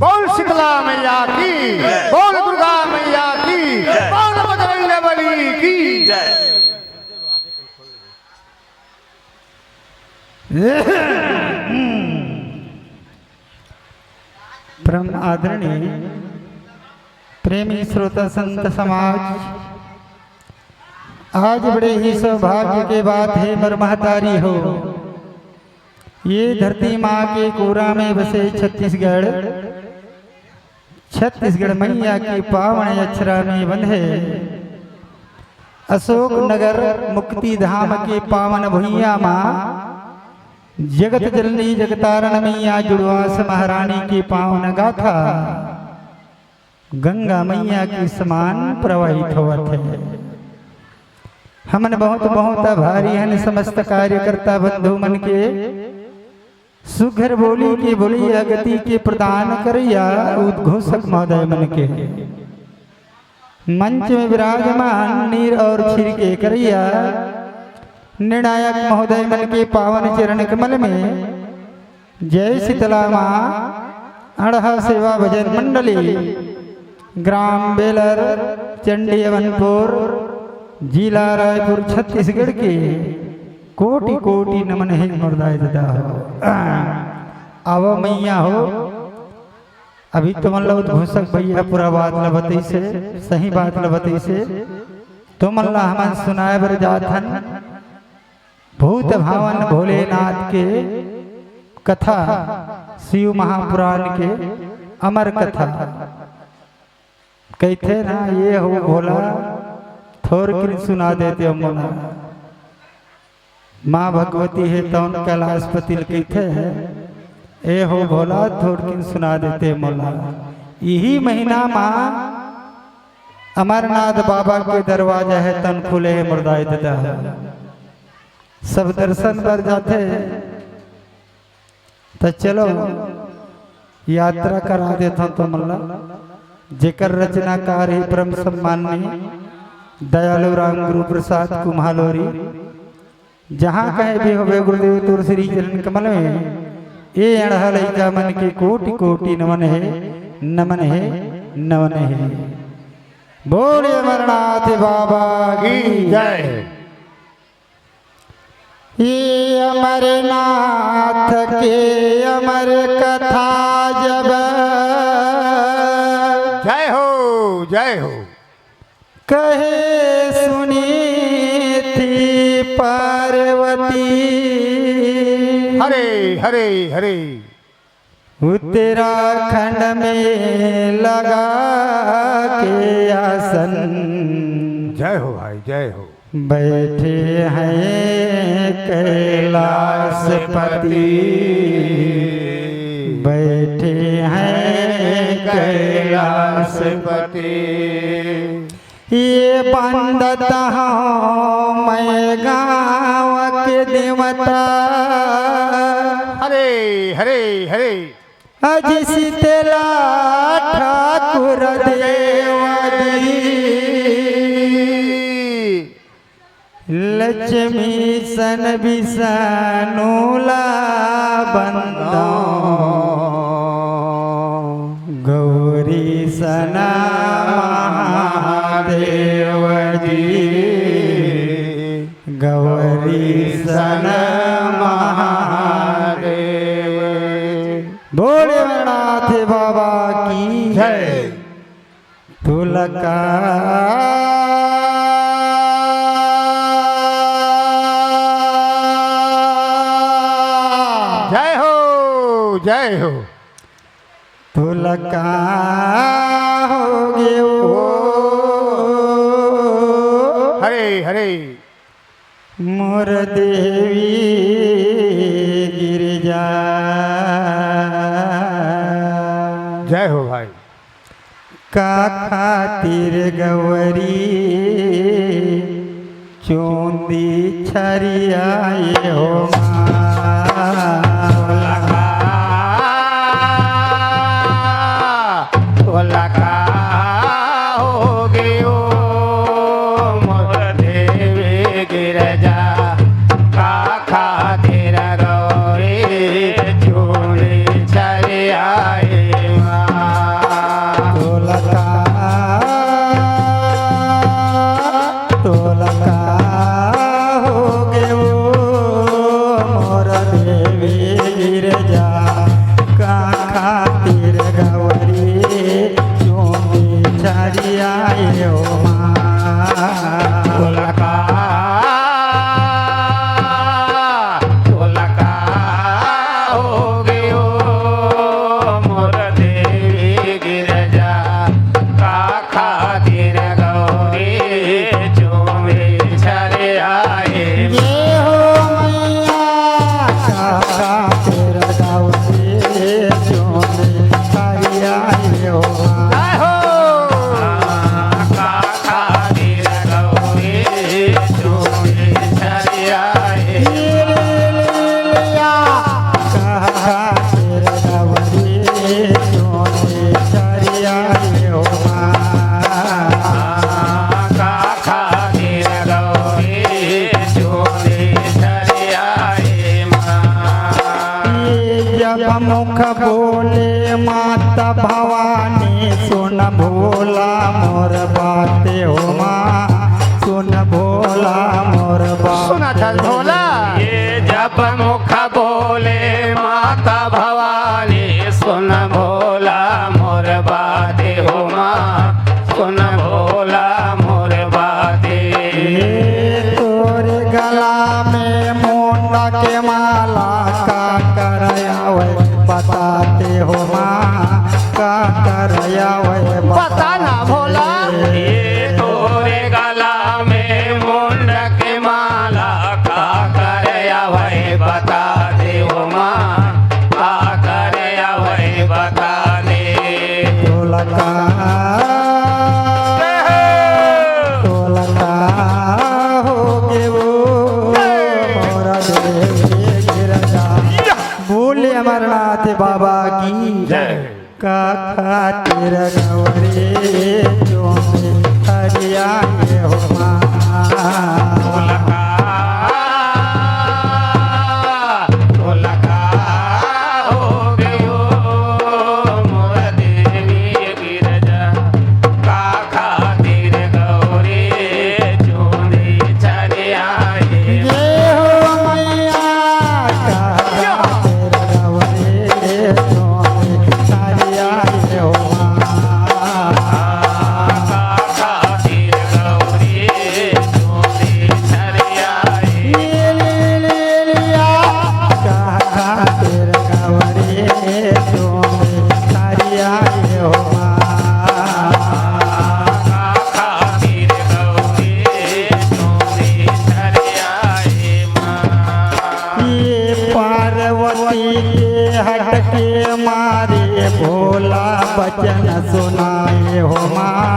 बोल शीतला मैया की बोल दुर्गा मैया की बोल बजरंग बली की परम आदरणीय प्रेमी श्रोता संत समाज, आज बड़े ही सौभाग्य के बात है मर महतारी हो। ये धरती माँ के कोरा में बसे छत्तीसगढ़ मैया की पावन अक्षरा में बंधे अशोक नगर मुक्ति धाम के पावन भुइया माँ जगत जननी जगतारण मैया जुड़वास महारानी की पावन गाथा गंगा मैया की समान प्रवाहित होवत है। हमन बहुत बहुत आभारी हन समस्त कार्यकर्ता बंधु मन के सुघर बोली के बोलिया गति के प्रदान करैया उद्घोषक महोदय मन के मंच में विराजमान नीर और क्षीर के करैया निर्णायक महोदय मन के पावन चरण कमल में जय शीतला माँ अड़हा सेवा भजन मंडली ग्राम बेलर चंडी अवनपुर जिला रायपुर छत्तीसगढ़ के कोटि कोटि नमन है मुर्दाय दादा हो आव मैया हो। अभी तो मतलब उद्घोषक भैया पूरा बात लबती से सही बात लबती से तो मल्ला हमन सुनाए बर जाथन भूत भावन भोलेनाथ के कथा शिव महापुराण के अमर कथा कहते ना ये हो भोला थोर कर सुना देते अमोना माँ भगवती है तौन कैलाशपति कहते हैं ए हो भोला थोड़किन सुना देते मोला। यही महीना माँ अमरनाथ बाबा के दरवाजा है तन खुले है मुर्दाई दादा सब दर्शन कर जाते तो चलो यात्रा करा देता तो मल्ला जेकर रचनाकार है परम सम्माननीय दयालु राम गुरु प्रसाद कुम्हालोरी जहाँ कहे भी हो गुरुदेव तुर श्री चरण कमल में ये अड़हा लैका मन के कोटि कोटि नमन है नमन है नमन है। बोले अमरनाथ बाबा की जय। ये अमरनाथ के अमर कथा जब जय हो कहे सुनी थी पार्वती हरे हरे हरे उत्तराखंड में लगा के आसन जय हो भाई जय हो बैठे हैं कैलाशपति बैठे हैं कैलाशपति ये बंदता हूँ मैं गाँव के देवता हरे हरे हरे अज शीतला ठाकुर देवादी लक्ष्मी सन विष्णुला बंदो गौरी सना महादेव जी गौरी सन महादेव। बोले नाथ बाबा की जय। तुलका जय हो जय हो। तुलका हो गयो हरे हरे। मोर देवी गिरिजा जय हो भाई। का खातिर गौरी चोंदी छरियाए हो तुलका हो गयो मोर देवी गिरजा का खातिर गौरी चोरी छरियाए तोलका तोलका हो गयो मोर देवी गिरजा का खातिर गौरी चोंदी छरियाए हो तुलका तुलका हो गयो मोर देवी गिरजा का खातिर गौरी चोरी छरियाए ये हो मैया का खातिर गौरी चोंदी छरियाए हो जय हो। का खातिर गौरी चोरी छरियाए का खातिर गौरी चोरी छरियाए जब मुख बोले माता भवानी सुन भोला मोर बाते हो माँ सुन भोला मोर सुना बाते चल भोला। ये जब मुख बोले माता भवानी सुन भोला मोर बाते हो माँ सुन भोला मोर बाते। तोरे गला में मोंडा के माला का करयावे बताते हो माँ का करयावे पता ना भोला। ये तोरे गला में मुंड के माला का करया वही बता दे हो माँ का करया वही बता दे। तोलका तोलका हो गेवो मोरा देवी गिरजा। बोले अमरनाथ बाबा की जय। का खातिर गौरी चोंदी छरियाए हो माँ तुलका तुलका हो गयो मोर देवी गिरजा का खातिर गौरी चोरी छरियाए ये हो मैया का खातिर गौरी चोंदी छरियाए हो माँ का खातिर गौरी चोरी छरियाए का खातिर गौरी चोंदी छरियाए हो माँ खातिर गौरी चोरी छरियाए ये पार्वती के हट के मारे भोला बचन सुनाए हो माँ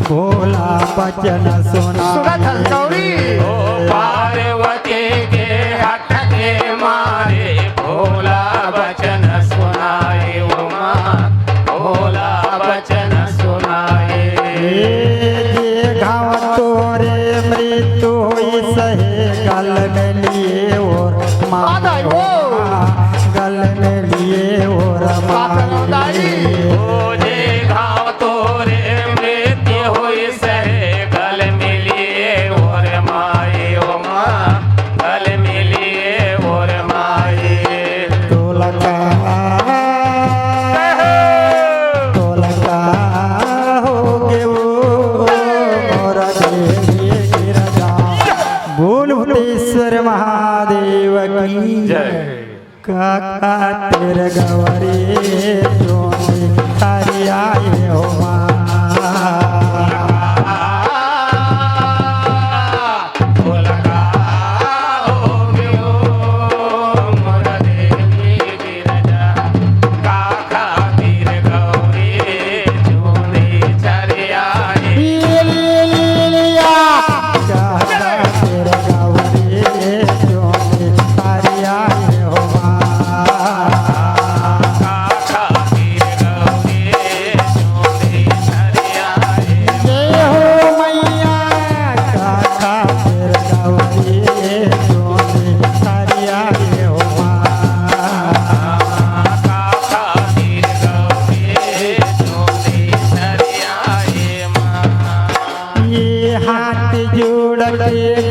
भोला बचन सुनाए ओ पार्वती के हट के मारे भोला बचन सुनाए ओ माँ भोला बचन सुनाए। जे घाव तोरे मृत्यु होई सहे गल में लिए और माँ गल में लिए और माँ ओ जे घाव तोरे मृत्यु होई सहे गल मिलिए और माए ओ माँ का खातिर गवरी जोनी तारी आए हो माँ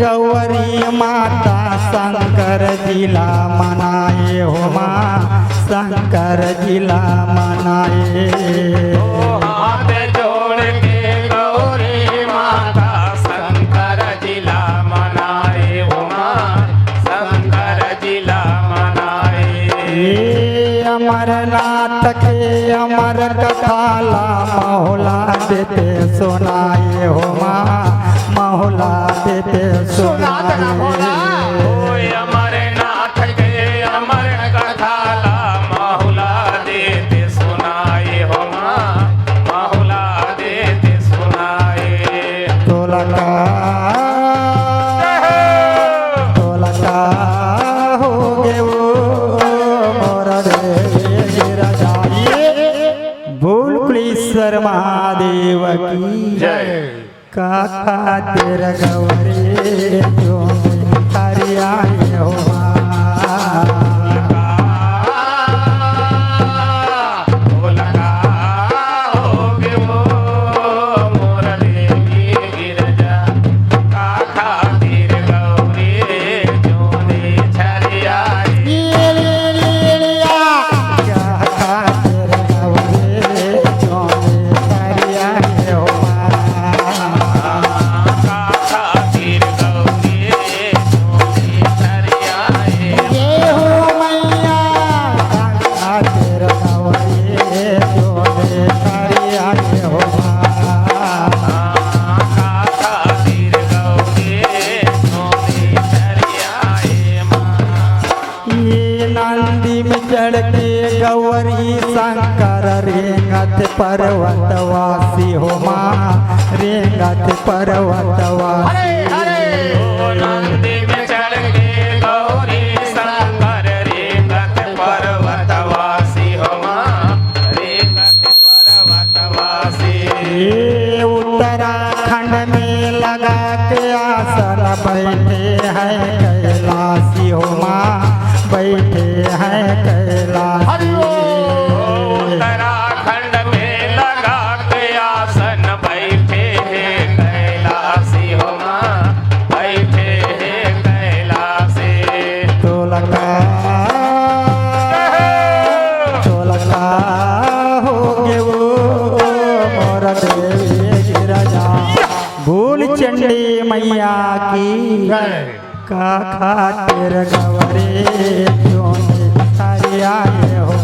गौरी माता शंकर जिला मनाए हो माँ शंकर जिला मनाए हाथ जोड़ के गौरी माता शंकर जिला मनाए हो माँ शंकर जिला मनाए अमरनाथ के अमर कथाला मौला देते सुनाए हो माँ मौला देते सुनाए अमरनाथ के अमर कथाला मौला देते सुनाए हो माँ मौला देते सुनाए तोलका हो गे वो मोर गिर जाइए भूल कुलेश्वर महादेव की जय का खातिर गौरी जो तारी आए हो चढ़ के गौरी शंकर रेंगत पर्वतवासी हो माँ रेंगत पर्वतवासी नंदी में चढ़ के गौरी शंकर रेंगत पर्वतवासी हो माँ रेंगत पर्वतवासी उत्तराखंड में लगा के आसन बैठे हैं कैलाशी हो माँ बैठे हैं कैलाशी उत्तराखंड में लगा के आसन बैठे हैं कैलाशी हो माँ बैठे हैं कैलाशी तोलका हो गे वो मोर देवी गिरजा भूल चंडी मैया की का खातिर गवरे जो तारी आए हो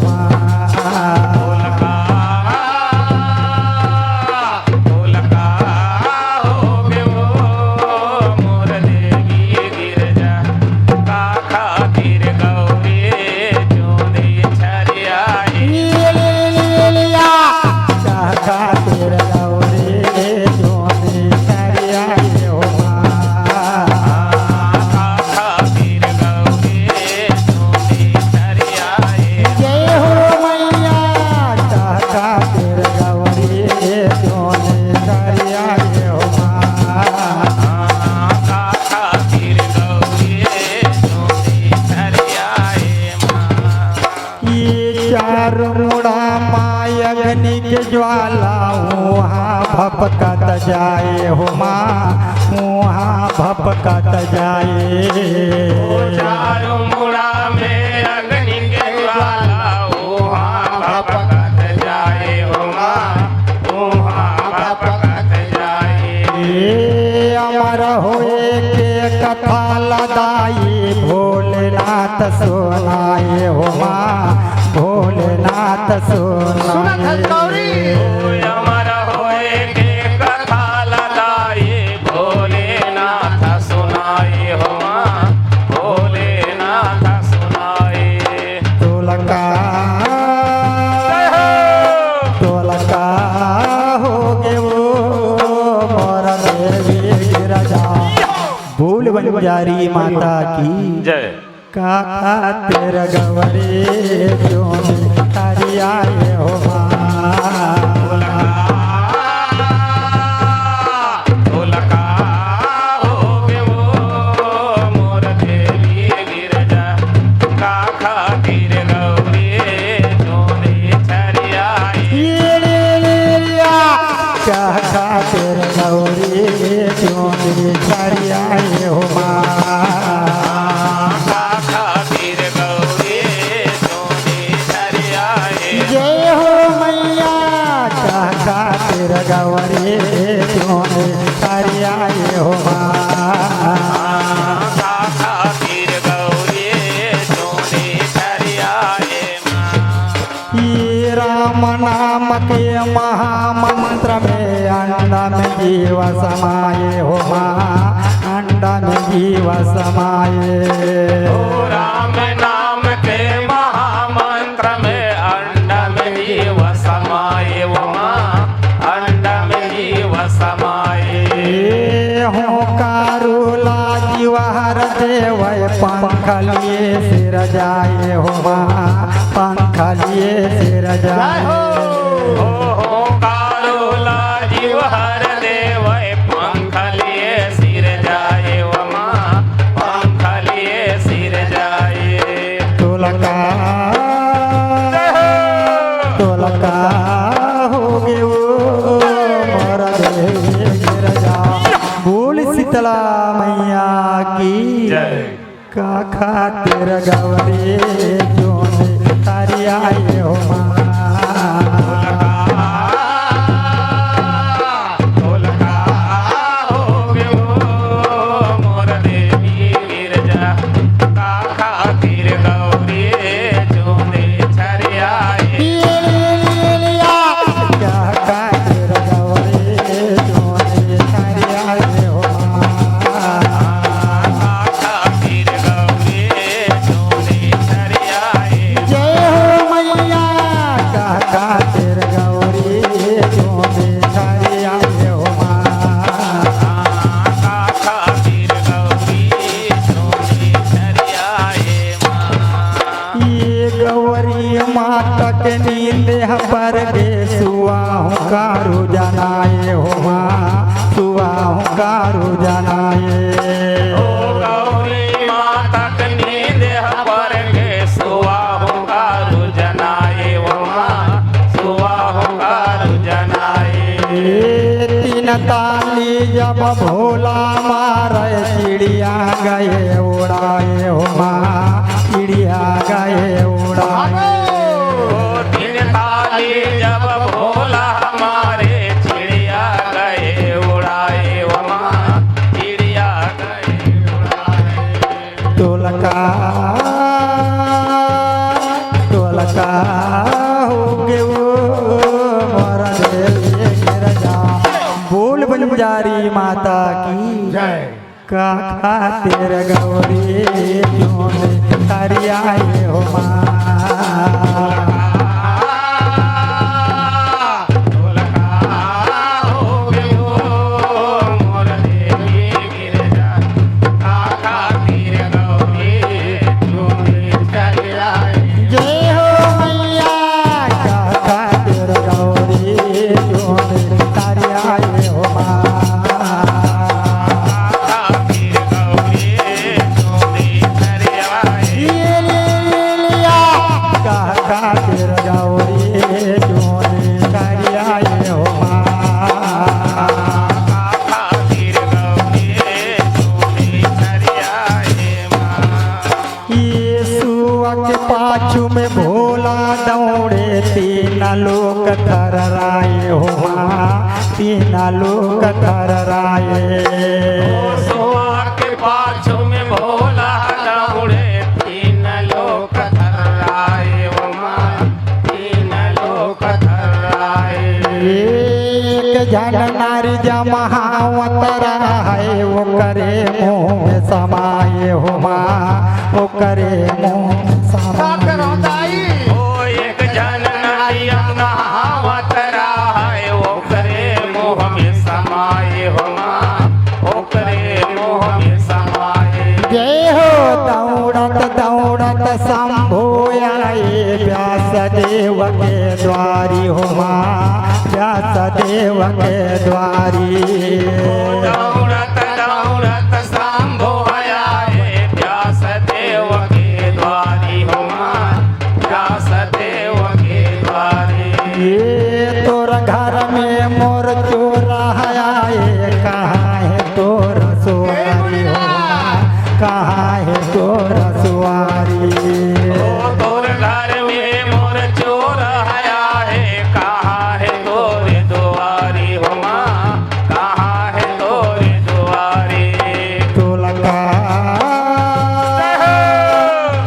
ज्वाला वहाँ भपकत जाए हो माँ वहाँ भपकत जाए चारों मुड़ा में अग्नि के ज्वाला वहाँ भपकत जाए हो माँ वहाँ भपकत जाए अमर होए के कथा लदाई भोलेनाथ भोलेनाथ सुनाए हो माँ भोलेनाथ सुनाए अमर होए के कथा लगाए भोलेनाथ सुनाए हो माँ भोलेनाथ सुनाए तोलका हो गे वो मोर देवी गिरजा भूल बंजारी माता की जय काका तेरा गवरे क्यों तारी आए हो ढोलका हो गे वो मोर देवी गिरजा का खातिर गौरी जोने छरियाई काका तेरा गवरे क्यों तारी आए हो खातिर गौरी जोने छरियाई जय हो मैया काका तेरा गवरे क्यों तारी आए हो खातिर गौरी जोने छरियाई ये राम नाम के महामंत्र में अंडा में जीव समाये हो माँ अंडा में जीव समाये ओ राम नाम के महामंत्र में अंडा में जीव समाये वो माँ अंडा में जीव समाये हो कारुला जीवार देव पंखलिए सिर जाए हो माँ पंखलिए सिर जाए हो कारुला जीव हर देव पंखलिए सिर जाए वो माँ पंखलिए सिर जाए तोलका हो गे वो मोर देवी गिरजा भूल शीतला मैया की जय काका तेरा गवरे जोने तारी आए हो ढोलका हो गे वो मोर देवी गिरजा का खातिर गौरी जोने छरियाई काका तेरा गवरे जोने तारी आए हो खातिर गौरी जोने छरियाई जय हो मैया काका तेरा गवरे जोने तारी आए हो खातिर गौरी जोने छरियाई ये गौरी माता के नींद पर गे सुआ हूँ कारू जनाए हो माँ सुआ हूँ कारू जनाए ओ गौरी माता के नींद पर के सुआ होगारु जनाए वो माँ सुआ होगारु जनाए तीन ताली जब भोला मारे चिड़िया गए उड़ाए हो माँ चिड़िया गए उड़ाए दिन ताली जब भोला हमारे चिड़िया गए उड़ाए वो माँ चिड़िया गए उड़ाए तोलका हो गे वो मोर देवी गिरजा बोल बंजारी माता की जय काका तेरे गौरी क्यों तारी आए हो माँ जय हो मैया काका तेरे गौरी क्यों तारी आए हो माँ काका तेरा गौरी क्यों तारी आए हो माँ यीशुआ के पाछू में भोला दौड़े तीन लोग थर्राए हो माँ तीन लोग थर्राए के पाछू में भोला दौड़े तीन आए हो माँ ओ करे मोह समाए ओ एक जन नैया नहावत रहे ओकरे मोह में समाये हो माँ ओकरे मोह में समाये जय हो दौड़त दौड़त शंभु आए व्यास देव के द्वारी हो माँ व्यास देव के द्वारी दौड़त दौड़त शंभु आए व्यास देव के द्वारी हो माँ व्यास देव के द्वारी ये तोर घर में मोर चोरा आए कहाँ है तोर सुवारी हो माँ कहाँ है तोर सुवारी ओ तोर घर में मोर चोर आया है कहाँ है तोरे दुआरी हो माँ कहाँ है तोरे दुआरी तोलका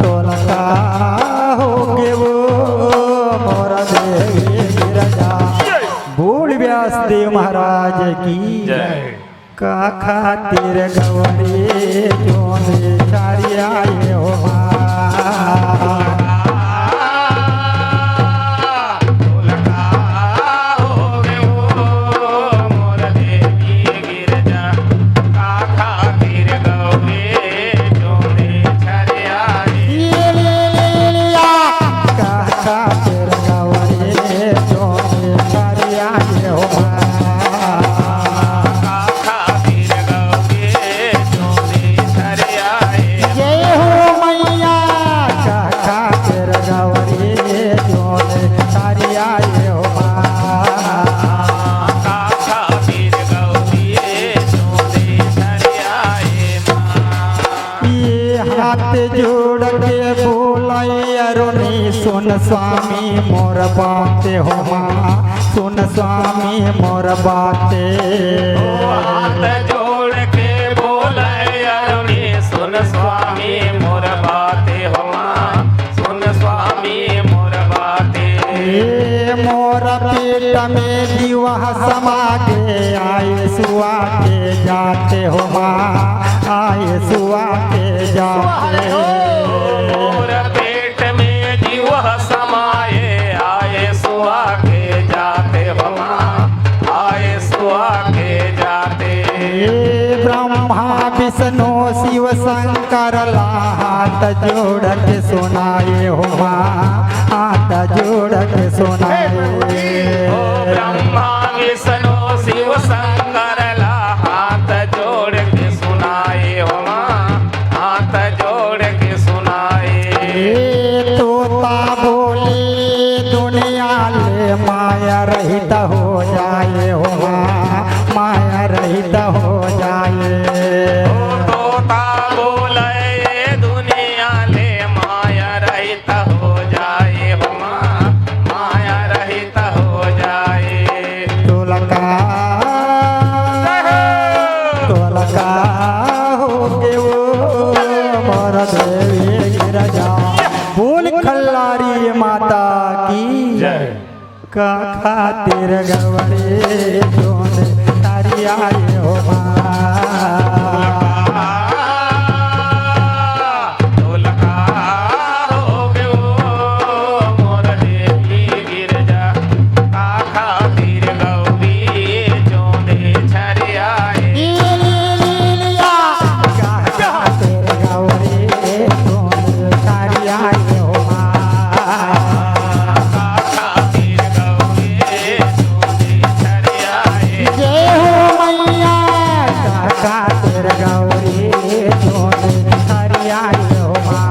तोलका हो के वो मोर देवी गिरजा बोल व्यास देव महाराज की जय का खातिर गवरी जोने चारी आए हो माँ हाथ जोड़ के बोलाई अरुणी सुन स्वामी मोर बाते हो माँ सुन स्वामी मोर बाते हाथ जोड़ के बोले अरुणी सुन स्वामी मोर बाते हो माँ सुन स्वामी मोर बाते ये मोर पेट में जीवा समा के आए सुआ के जाते हो माँ आए सुआ के जाते मोर पेट में जीव समाये आए सुआ के जाते हो माँ आए सुआ के जाते ये ब्रह्मा विष्णु शिव शंकर ला हाथ जोड़ के सुनाए हो माँ हाथ जोड़ के सुनाए ओ ब्रह्मा विष्णु शिव शंकर ला हाथ जोड़ के सुनाए हो माँ हाथ जोड़ के सुनाए ये तोता बोले दुनिया ले माया रहित हो जाए हो माँ माया रहित हो जाए ओ तोता बोले दुनिया ले माया रहित हो जाए हो माँ माया रहित हो जाए तोलका तोलका हो के वो मोर देवी गिरजा बोल खल्लारी माता की जय का खातिर गवरे जोने तारी आए हो माँ ढोलका हो गयो मोर देवी गिरजा का खातिर गौरी जोने छरियाए का खातिर गवरे जोने तारी आए हो माँ खातिर गौरी जोने छरियाए जय हो मैया का खातिर गौरी जोने तारी आए हो माँ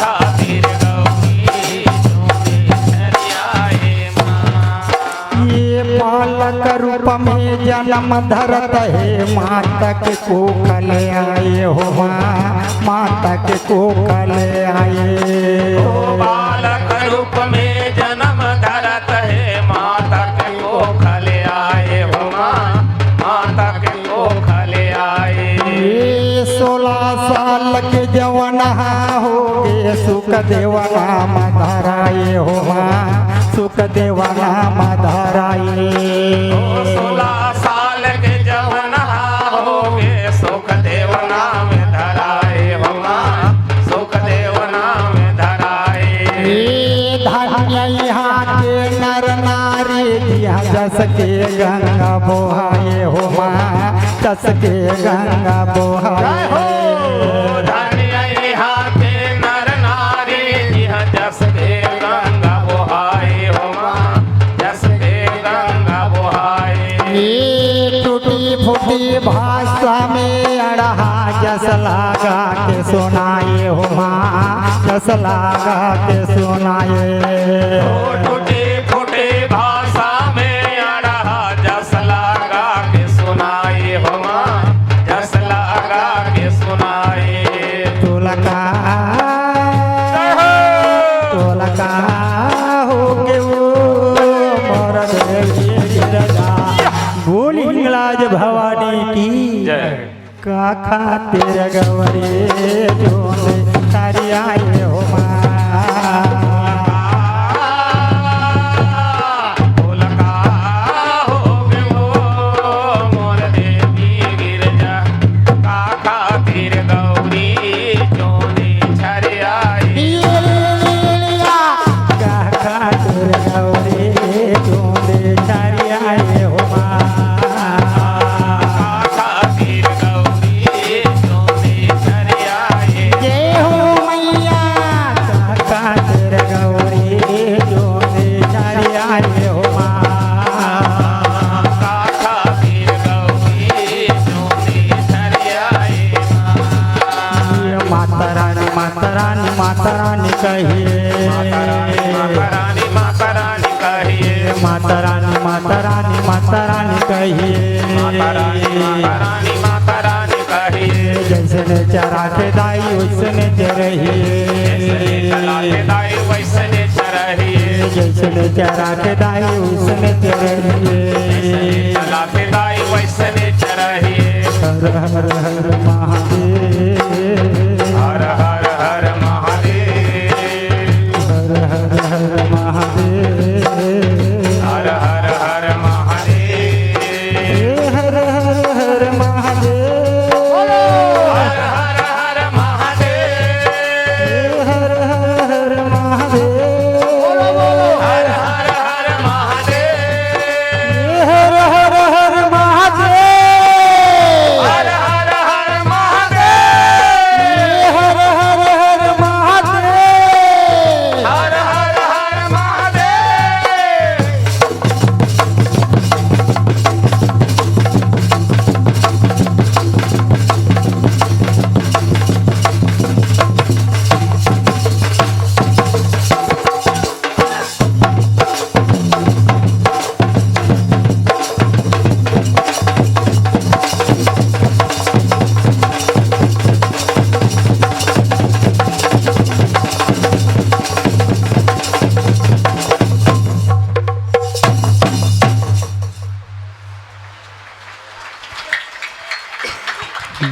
खातिर गौरी जोने छरियाए माँ ये बालक रूप में जन्म धरत है माता के कोखल आए हो माँ माता के कोखल आए ओ बालक रूप में जन्म धरत है माता के कोखल आए हो माँ माता के कोखल आए ये 16 साल के जवन हो गे सुख देवा नाम धराए हो माँ सुख देवा नाम धराए 16 साल के जवन हो गे सुख देव जस के गंगा जय हो बोहाए। धन्य यहाँ के नर नारी यह जस के गंगा बोहाए हो माँ जस के गंगा बोहाए। ये टूटी फूटी भाषा में अड़हा जस लागा के सुनाए हो माँ जस लागा के सुनाए। ओ टूटी फूटी भाषा में अड़हा जस लगा के सुनाए हो माँ जस लगा के सुनाए। तुलका तुलका हो के वो मोर देवी गिरजा बोली हिंगलाज भवानी की जय। का खातिर गवरे जोने तारी आए हो माँ। ढोलका हो गयो मोर देवी गिरजा का खातिर गौरी जोनी छर आई। का खातिर गवरे जोने तारी आए हो माँ। का खातिर गौरी जोनी छर आई। जय हो मैया का खातिर गौरी जोने तारी आए हो माँ। का खातिर गौरी जोनी छर आई। माता रानी कहिए माता रानी माता रानी कहिए माता रानी कहिए माता रानी माता रानी कहिए। जैसे ने चरा के दाई वैसने चरहिए चलाते दाई वैसने चरहिए जैसे ने चरा के दाई वैसने चरहिए। चलाते दाई वैसने चरहिए। हर हर हर महादेव हर हर हर महादेव हर हर हर महादेव हर हर हर महादेव हर हर हर महादेव हर हर हर महादेव हर हर हर महादेव हर हर हर महादेव हर हर हर महादेव हर हर हर महादेव हर हर हर महादेव हर हर हर महादेव।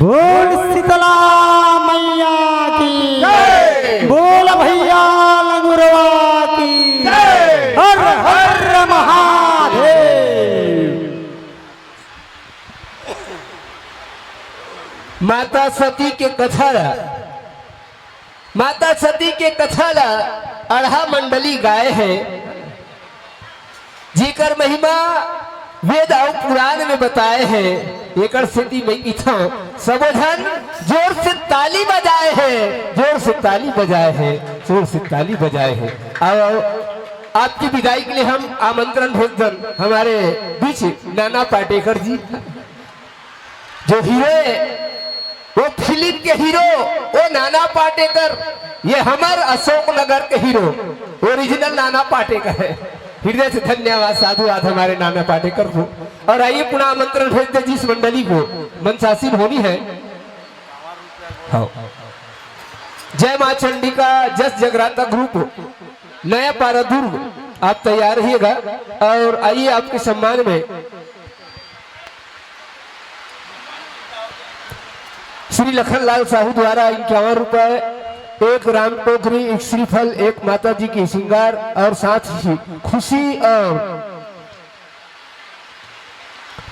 बोल शीतला मैया की जय। बोल भैया लगुरवा की जय। हर हर महादेव। माता सती के कथा ला माता सती के कथा ला अढ़ा मंडली गाय है जीकर महिमा वेद और पुराण में बताए हैं। एकर स्थिति में इथा सबो झन जोर से ताली बजाए हैं जोर से ताली बजाए हैं जोर से ताली बजाए हैं। और आपकी विदाई के लिए हम आमंत्रण भेजन हमारे बीच नाना पाटेकर जी जो हीरो वो फिल्म के हीरो वो नाना पाटेकर ये हमारे अशोकनगर के हीरो ओरिजिनल नाना पाटेकर है। हृदय से धन्यवाद साधुवाद हमारे नाना पाटेकर को। और आइए पुनः आमंत्रण भेजते जिस मंडली को मंचासीन होनी है। हाँ। जय मां चंडिका जस जगराता ग्रुप नया पारा दुर्ग आप तैयार रहिएगा। और आइए आपके सम्मान में श्री लखनलाल साहू द्वारा 51 रुपए, एक राम टोकरी, एक श्रीफल, एक माता जी की श्रृंगार और साथ ही खुशी और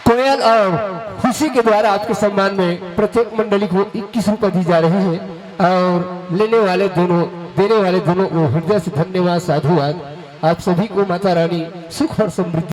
कोयल और खुशी के द्वारा आपके सम्मान में प्रत्येक मंडली को 21 रुपए दी जा रही है। और लेने वाले दोनों देने वाले दोनों को हृदय से धन्यवाद साधुवाद। आप सभी को माता रानी सुख और समृद्धि